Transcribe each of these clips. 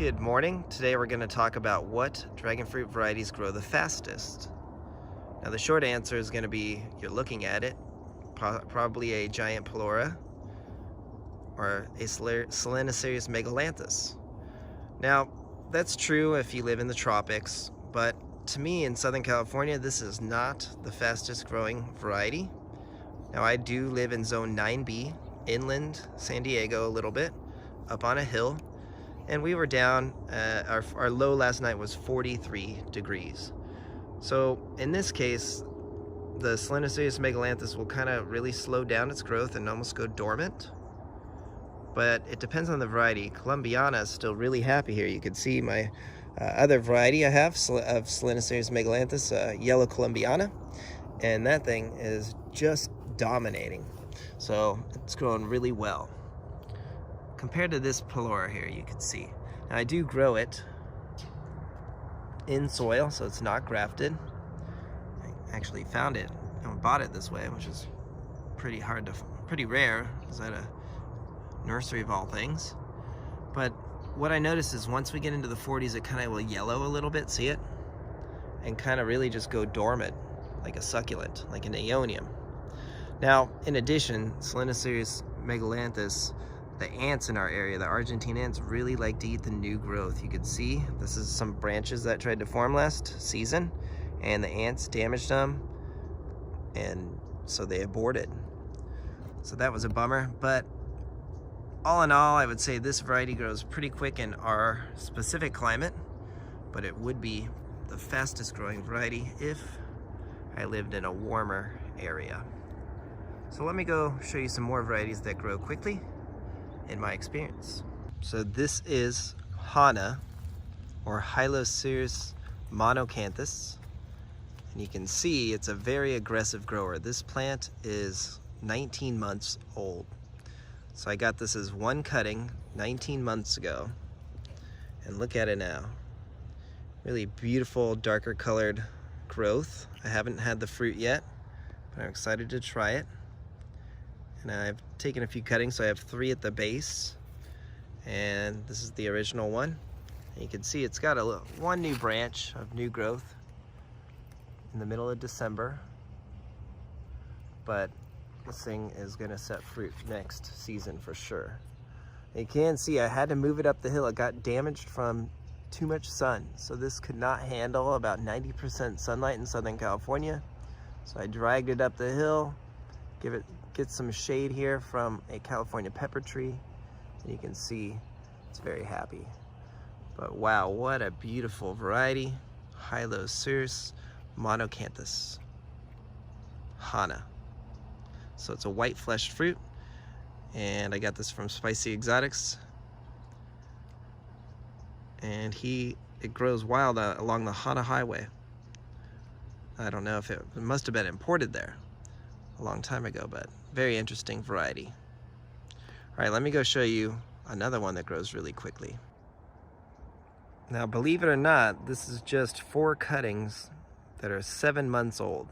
Good morning. Today we're going to talk about what dragon fruit varieties grow the fastest. Now the short answer is going to be, you're looking at it, probably a giant polora or a Selenocereus megalanthus. Now that's true if you live in the tropics, but to me in Southern California this is not the fastest growing variety. Now I do live in zone 9B, inland San Diego a little bit, up on a hill. And we were down, our low last night was 43 degrees. So in this case, the Selenocereus megalanthus will kind of really slow down its growth and almost go dormant. But it depends on the variety. Columbiana is still really happy here. You can see my other variety I have of Selenocereus megalanthus, yellow Columbiana. And that thing is just dominating. So it's growing really well. Compared to this polora here, you can see. Now I do grow it in soil, so it's not grafted. I actually found it and bought it this way, which is pretty rare. It's at a nursery of all things. But what I noticed is once we get into the 40s, it kind of will yellow a little bit, see it? And kind of really just go dormant, like a succulent, like an aeonium. Now, in addition, Selenocereus megalanthus, the ants in our area, the Argentine ants, really like to eat the new growth. You can see this is some branches that tried to form last season, and the ants damaged them, and so they aborted. So that was a bummer, but all in all, I would say this variety grows pretty quick in our specific climate, but it would be the fastest growing variety if I lived in a warmer area. So let me go show you some more varieties that grow quickly in my experience. So this is Hana, or Hylocereus monocanthus, and you can see it's a very aggressive grower. This plant is 19 months old. So I got this as one cutting 19 months ago, and look at it now. Really beautiful, darker colored growth. I haven't had the fruit yet, but I'm excited to try it. And I've taken a few cuttings, so I have 3 at the base, and this is the original one. And you can see it's got one new branch of new growth in the middle of December, but this thing is going to set fruit next season for sure. And you can see I had to move it up the hill. It got damaged from too much sun, so this could not handle about 90% sunlight in Southern California. So I dragged it up the hill, get some shade here from a California pepper tree, and you can see it's very happy. But wow, what a beautiful variety. Hylocereus monocanthus, Hana. So it's a white fleshed fruit, and I got this from Spicy Exotics, and it grows wild along the Hana Highway. I don't know if it must have been imported there a long time ago, but very interesting variety. All right, let me go show you another one that grows really quickly. Now, believe it or not, this is just 4 cuttings that are 7 months old.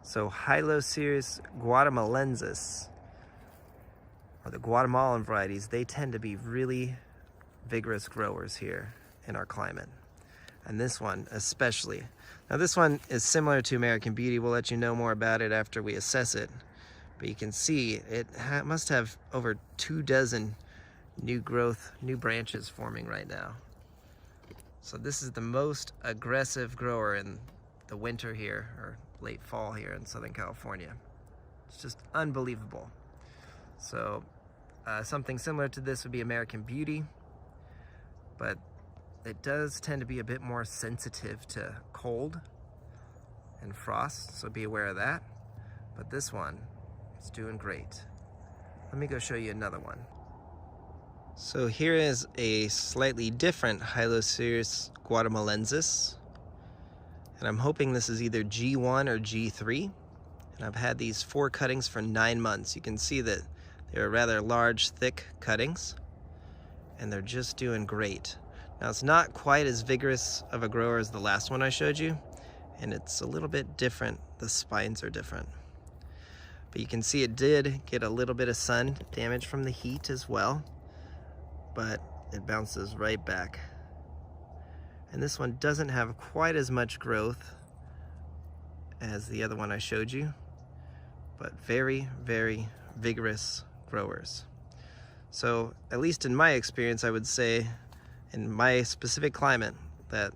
So Hylocereus guatemalensis, or the Guatemalan varieties, they tend to be really vigorous growers here in our climate. And this one especially. Now this one is similar to American Beauty. We'll let you know more about it after we assess it. But you can see it must have over 24 new branches forming right now. So this is the most aggressive grower in the winter here, or late fall here in Southern California. It's just unbelievable. So something similar to this would be American Beauty, but it does tend to be a bit more sensitive to cold and frost, so be aware of that. But this one is doing great. Let me go show you another one. So here is a slightly different Hylocereus guatemalensis, and I'm hoping this is either G1 or G3. And I've had these 4 cuttings for 9 months. You can see that they're rather large, thick cuttings, and they're just doing great. Now it's not quite as vigorous of a grower as the last one I showed you, and it's a little bit different. The spines are different. But you can see it did get a little bit of sun damage from the heat as well. But it bounces right back. And this one doesn't have quite as much growth as the other one I showed you, but very, very vigorous growers. So at least in my experience, I would say in my specific climate that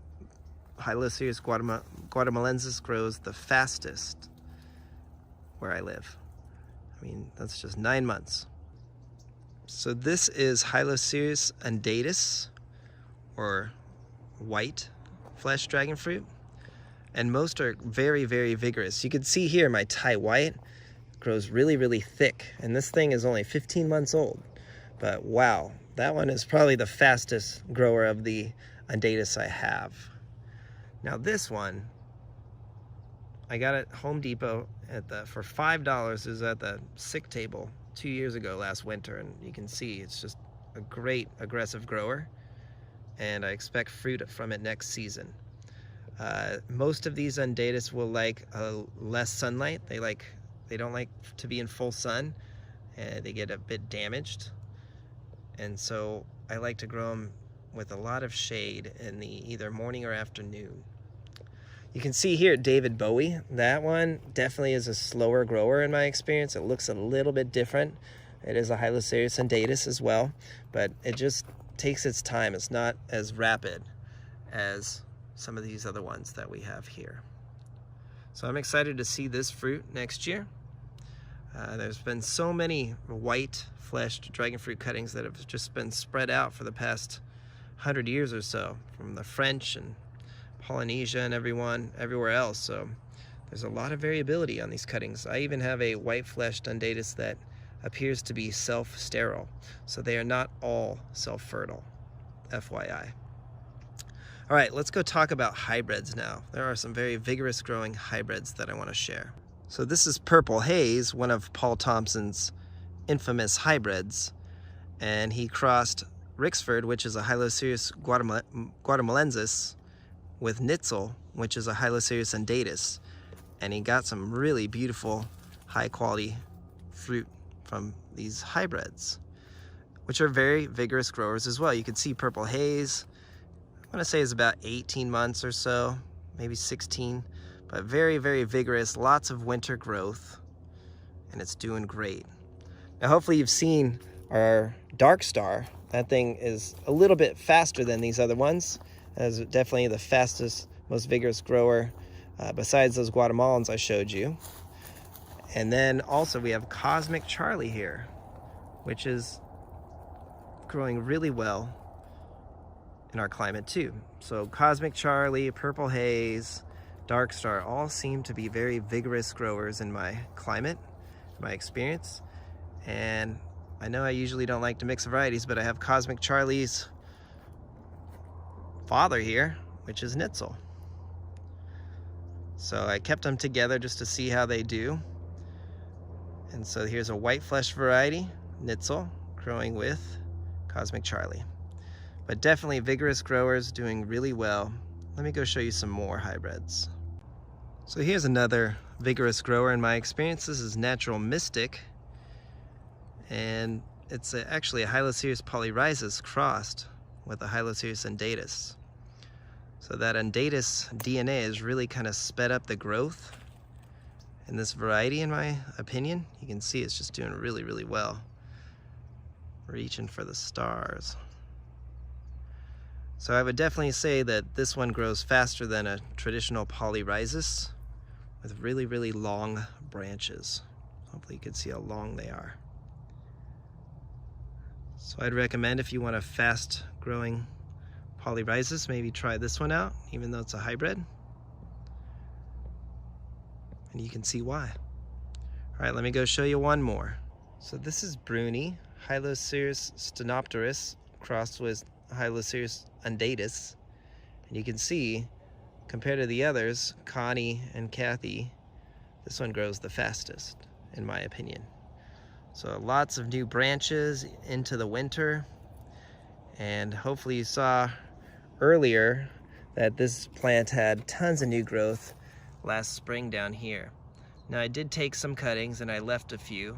Hylocereus guatemalensis grows the fastest where I live. I mean, that's just 9 months. So this is Hylocereus undatus, or white flesh dragon fruit, and most are very, very vigorous. You can see here my Thai white grows really, really thick, and this thing is only 15 months old. But wow, that one is probably the fastest grower of the undatus I have. Now this one, I got at Home Depot for $5. It was at the sick table 2 years ago last winter, and you can see it's just a great aggressive grower, and I expect fruit from it next season. Most of these undatus will like less sunlight. They don't like to be in full sun, and they get a bit damaged. And so I like to grow them with a lot of shade in the either morning or afternoon. You can see here David Bowie. That one definitely is a slower grower in my experience. It looks a little bit different. It is a Hylocereus undatus as well, but it just takes its time. It's not as rapid as some of these other ones that we have here. So I'm excited to see this fruit next year. There's been so many white fleshed dragon fruit cuttings that have just been spread out for the past 100 years or so, from the French and Polynesia and everywhere else. So there's a lot of variability on these cuttings. I even have a white fleshed undatus that appears to be self-sterile, so they are not all self-fertile, FYI. All right, let's go talk about hybrids now. There are some very vigorous growing hybrids that I want to share. So this is Purple Haze, one of Paul Thompson's infamous hybrids, and he crossed Rixford, which is a Hylocereus guatemalensis, with Nitzel, which is a Hylocereus undatus, and he got some really beautiful, high-quality fruit from these hybrids, which are very vigorous growers as well. You can see Purple Haze, I'm going to say is about 18 months or so, maybe 16, but very, very vigorous, lots of winter growth, and it's doing great. Now hopefully you've seen our Dark Star. That thing is a little bit faster than these other ones. That is definitely the fastest, most vigorous grower besides those Guatemalans I showed you. And then also we have Cosmic Charlie here, which is growing really well in our climate too. So Cosmic Charlie, Purple Haze, Dark Star all seem to be very vigorous growers in my climate, my experience. And I know I usually don't like to mix varieties, but I have Cosmic Charlie's father here, which is Nitzel. So I kept them together just to see how they do. And so here's a white flesh variety, Nitzel, growing with Cosmic Charlie. But definitely vigorous growers doing really well. Let me go show you some more hybrids. So here's another vigorous grower in my experience. This is Natural Mystic, and it's actually a Hylocereus polyrhizus crossed with a Hylocereus undatus. So that undatus DNA has really kind of sped up the growth in this variety, in my opinion. You can see it's just doing really, really well. Reaching for the stars. So I would definitely say that this one grows faster than a traditional polyrhizus with really, really long branches. Hopefully you can see how long they are. So I'd recommend, if you want a fast growing polyrhizus, maybe try this one out, even though it's a hybrid. And you can see why. All right, let me go show you one more. So this is Bruni, Hylocereus stenopterus crossed with Hylocereus undatus. And you can see, compared to the others, Connie and Kathy, this one grows the fastest, in my opinion. So lots of new branches into the winter. And hopefully you saw earlier that this plant had tons of new growth last spring down here. Now I did take some cuttings and I left a few,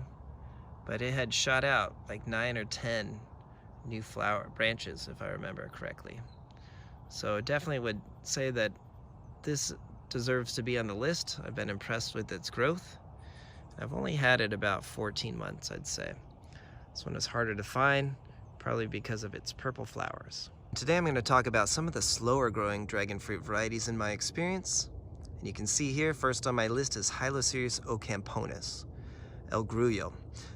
but it had shot out like 9 or 10 new flower branches, if I remember correctly. So definitely would say that this deserves to be on the list. I've been impressed with its growth. I've only had it about 14 months, I'd say. This one is harder to find, probably because of its purple flowers. Today I'm going to talk about some of the slower growing dragon fruit varieties in my experience. And you can see here, first on my list is Hylocereus ocamponus, El Grullo.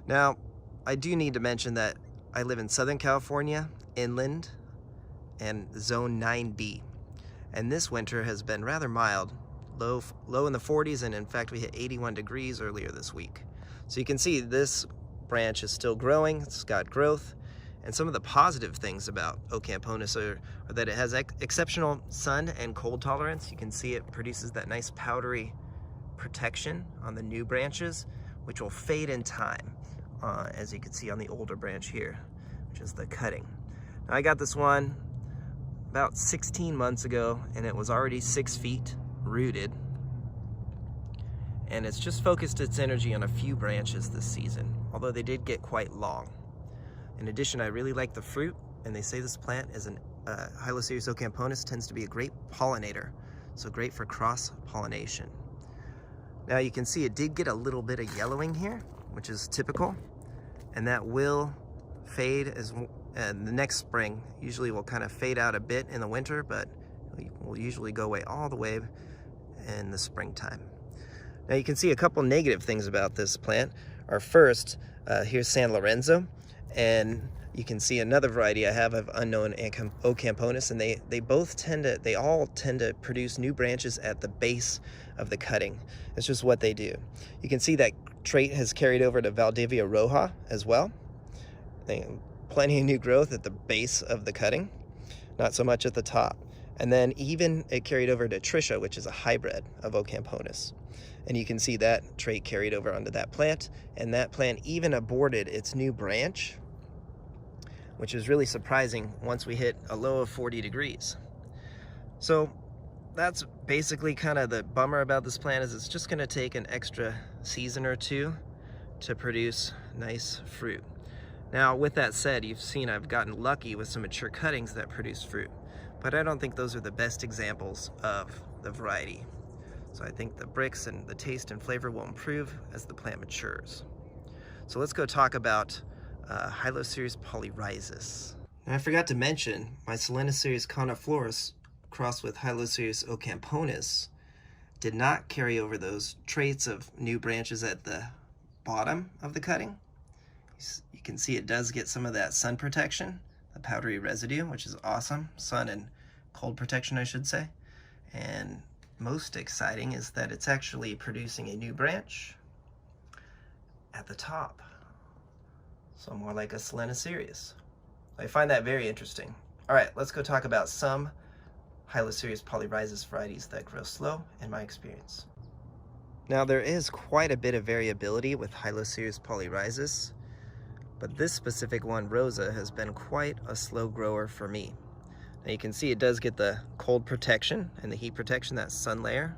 Now, I do need to mention that I live in Southern California, inland, and zone 9B. And this winter has been rather mild, low in the 40s, and in fact we hit 81 degrees earlier this week. So you can see this branch is still growing, it's got growth, and some of the positive things about ocamponus are that it has exceptional sun and cold tolerance. You can see it produces that nice powdery protection on the new branches, which will fade in time, as you can see on the older branch here, which is the cutting. Now, I got this one about 16 months ago, and it was already 6 feet rooted, and it's just focused its energy on a few branches this season, although they did get quite long. In addition, I really like the fruit, and they say this plant is an Hylocereus ocamponus tends to be a great pollinator, so great for cross-pollination. Now you can see it did get a little bit of yellowing here, which is typical, and that will fade as the next spring. Usually will kind of fade out a bit in the winter, but will usually go away all the way in the springtime. Now you can see a couple negative things about this plant. Our first, here's San Lorenzo, and you can see another variety I have of unknown ocamponus, and they all tend to produce new branches at the base of the cutting. It's just what they do. You can see that trait has carried over to Valdivia roja as well. Plenty of new growth at the base of the cutting, not so much at the top. And then even it carried over to Tricia, which is a hybrid of ocamponus. And you can see that trait carried over onto that plant, and that plant even aborted its new branch, which is really surprising once we hit a low of 40 degrees. So that's basically kind of the bummer about this plant, is it's just going to take an extra season or two to produce nice fruit. Now, with that said, you've seen I've gotten lucky with some mature cuttings that produce fruit, but I don't think those are the best examples of the variety. So I think the bricks and the taste and flavor will improve as the plant matures. So let's go talk about Hylocereus polyrhizus. Now, I forgot to mention my Selenocereus cauniflorus crossed with Hylocereus ocamponus did not carry over those traits of new branches at the bottom of the cutting. You can see it does get some of that sun protection, the powdery residue, which is awesome. Sun and cold protection, I should say. And most exciting is that it's actually producing a new branch at the top. So more like a Selenocereus. I find that very interesting. All right, let's go talk about some Hylocereus polyrhizus varieties that grow slow in my experience. Now, there is quite a bit of variability with Hylocereus polyrhizus, but this specific one, Rosa, has been quite a slow grower for me. Now you can see it does get the cold protection and the heat protection, that sun layer,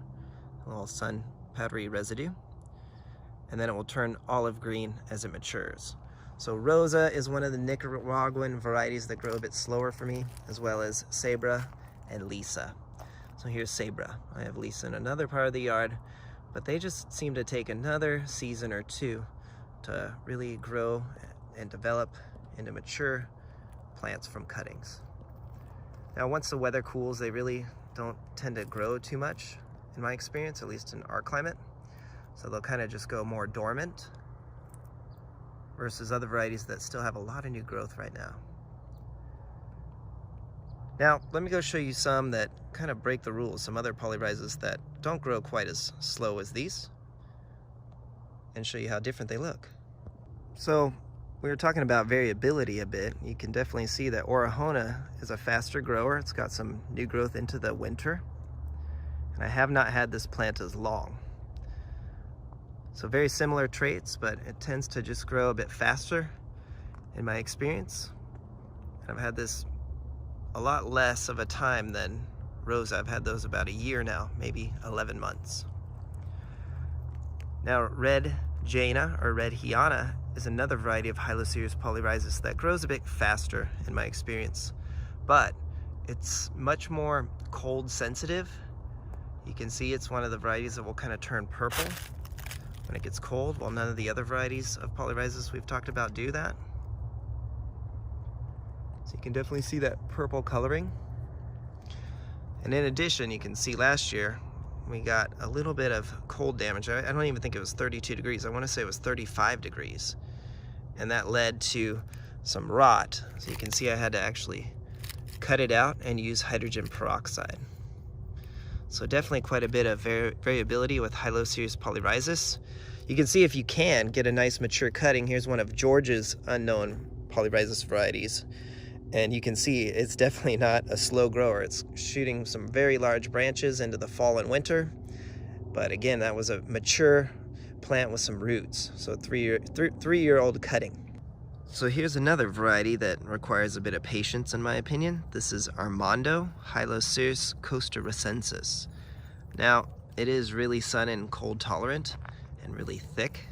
a little sun powdery residue, and then it will turn olive green as it matures. So Rosa is one of the Nicaraguan varieties that grow a bit slower for me, as well as Sabra and Lisa. So here's Sabra. I have Lisa in another part of the yard, but they just seem to take another season or two to really grow and develop into mature plants from cuttings. Now, once the weather cools, they really don't tend to grow too much, in my experience, at least in our climate. So they'll kind of just go more dormant versus other varieties that still have a lot of new growth right now. Now, let me go show you some that kind of break the rules, some other polyrhizus that don't grow quite as slow as these, and show you how different they look. So, we were talking about variability a bit. You can definitely see that Orahona is a faster grower. It's got some new growth into the winter. And I have not had this plant as long. So very similar traits, but it tends to just grow a bit faster in my experience. And I've had this a lot less of a time than Rosa. I've had those about a year now, maybe 11 months. Now, red Jaina, or red Hiana, is another variety of Hylocereus polyrhizus that grows a bit faster in my experience, but it's much more cold sensitive. You can see it's one of the varieties that will kind of turn purple when it gets cold, while none of the other varieties of polyrhizus we've talked about do that. So you can definitely see that purple coloring. And in addition, you can see last year we got a little bit of cold damage. I don't even think it was 32 degrees. I want to say it was 35 degrees. And that led to some rot. So you can see I had to actually cut it out and use hydrogen peroxide. So definitely quite a bit of variability with Hylocereus polyrhizus. You can see if you can get a nice mature cutting. Here's one of George's unknown polyrhizus varieties. And you can see it's definitely not a slow grower. It's shooting some very large branches into the fall and winter. But again, that was a mature plant with some roots. So three-year-old cutting. So here's another variety that requires a bit of patience in my opinion. This is Armando, Hylocereus costarricensis. Now, it is really sun and cold tolerant and really thick,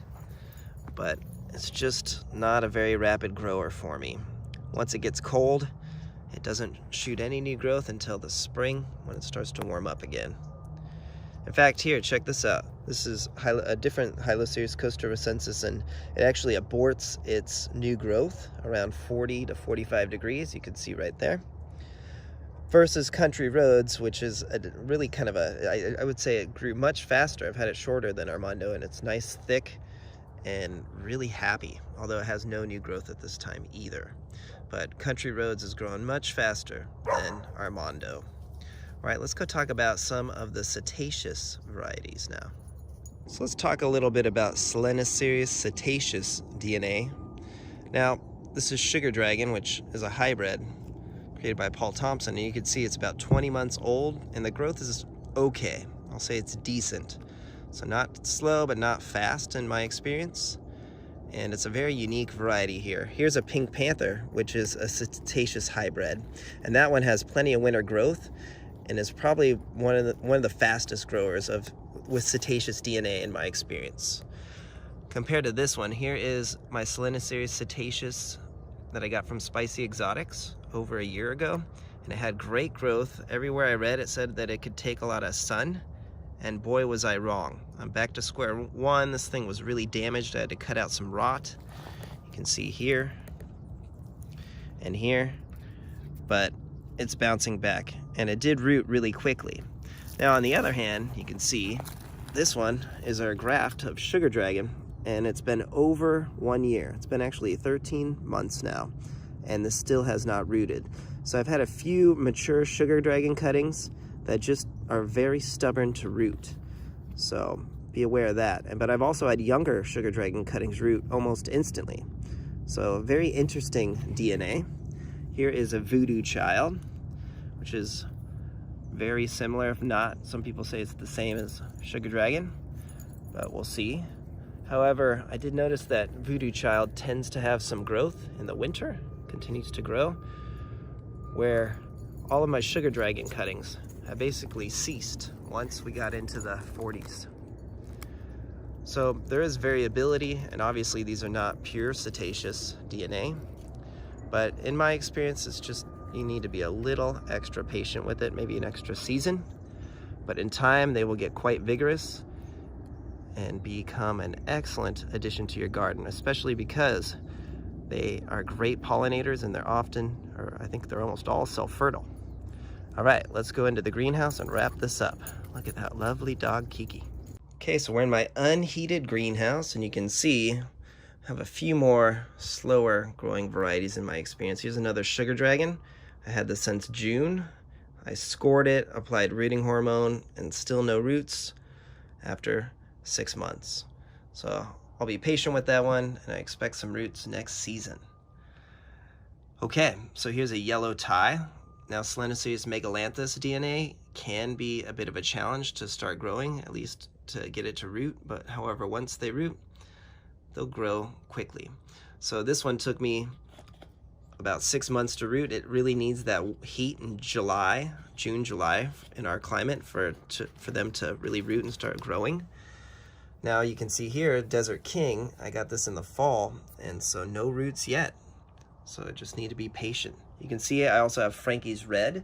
but it's just not a very rapid grower for me. Once it gets cold, it doesn't shoot any new growth until the spring when it starts to warm up again. In fact, here, check this out. This is a different Hylocereus costarricensis, and it actually aborts its new growth around 40 to 45 degrees. You can see right there. Versus Country Roads, which is really kind of I would say it grew much faster. I've had it shorter than Armando, and it's nice, thick, and really happy, although it has no new growth at this time either. But Country Roads is growing much faster than Armando. All right, let's go talk about some of the cetaceous varieties now. So let's talk a little bit about Slowest cetaceous DNA. Now, this is Sugar Dragon, which is a hybrid created by Paul Thompson, and you can see it's about 20 months old, and the growth is okay. I'll say it's decent. So not slow, but not fast in my experience. And it's a very unique variety here. Here's a Pink Panther, which is a cetaceous hybrid, and that one has plenty of winter growth and is probably one of the fastest growers with cetaceous DNA in my experience. Compared to this one, here is my Slowest cetaceous that I got from Spicy Exotics over a year ago, and it had great growth. Everywhere I read, it said that it could take a lot of sun, and boy was I wrong. I'm back to square one. This thing was really damaged. I had to cut out some rot. You can see here and here, but it's bouncing back, and it did root really quickly. Now on the other hand, you can see this one is our graft of Sugar Dragon, and it's been over 1 year. It's been actually 13 months now, and this still has not rooted. So I've had a few mature Sugar Dragon cuttings that just are very stubborn to root. So be aware of that. But I've also had younger Sugar Dragon cuttings root almost instantly. So very interesting DNA. Here is a Voodoo Child, which is very similar, if not, some people say it's the same as Sugar Dragon, but we'll see. However, I did notice that Voodoo Child tends to have some growth in the winter, continues to grow, where all of my Sugar Dragon cuttings have basically ceased once we got into the 40s. So there is variability, and obviously these are not pure cetaceous DNA, but in my experience, it's just you need to be a little extra patient with it, maybe an extra season, but in time they will get quite vigorous and become an excellent addition to your garden, especially because they are great pollinators, and they're often, or I think they're almost all, self-fertile. All right, let's go into the greenhouse and wrap this up. Look at that lovely dog, Kiki. Okay, so we're in my unheated greenhouse, and you can see I have a few more slower growing varieties in my experience. Here's another Sugar Dragon. I had this since June. I scored it, applied rooting hormone, and still no roots after 6 months. So I'll be patient with that one, and I expect some roots next season. Okay, so here's a yellow tie. Now, Slowest megalanthus DNA can be a bit of a challenge to start growing, at least to get it to root, but however, once they root, they'll grow quickly. So this one took me about 6 months to root. It really needs that heat in June, July in our climate for them to really root and start growing. Now you can see here, Desert King, I got this in the fall, and so no roots yet. So I just need to be patient. You can see I also have Frankie's Red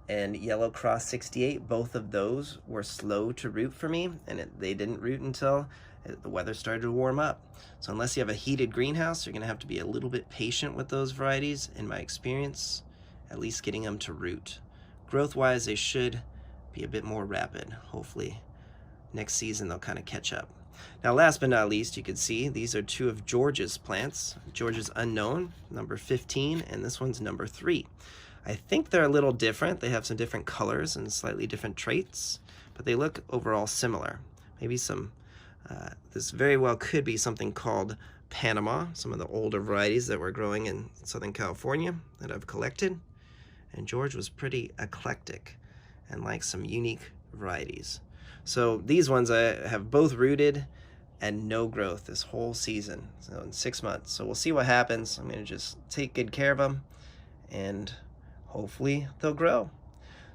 and Yellow Cross 68. Both of those were slow to root for me, and they didn't root until the weather started to warm up. So unless you have a heated greenhouse, you're gonna have to be a little bit patient with those varieties, in my experience, at least getting them to root. Growth-wise, they should be a bit more rapid. Hopefully next season they'll kind of catch up. Now last but not least, you can see these are two of George's plants. George's Unknown, number 15, and this one's number 3. I think they're a little different. They have some different colors and slightly different traits, but they look overall similar. Maybe some, this very well could be something called Panama, some of the older varieties that we're growing in Southern California that I've collected. And George was pretty eclectic and likes some unique varieties. So these ones I have both rooted and no growth this whole season, so in 6 months. So we'll see what happens. I'm gonna just take good care of them and hopefully they'll grow.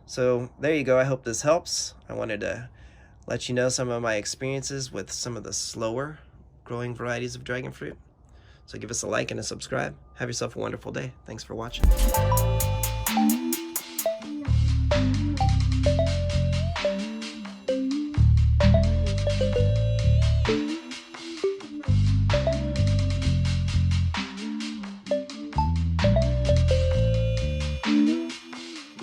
So there you go, I hope this helps. I wanted to let you know some of my experiences with some of the slower growing varieties of dragon fruit. So give us a like and a subscribe. Have yourself a wonderful day. Thanks for watching.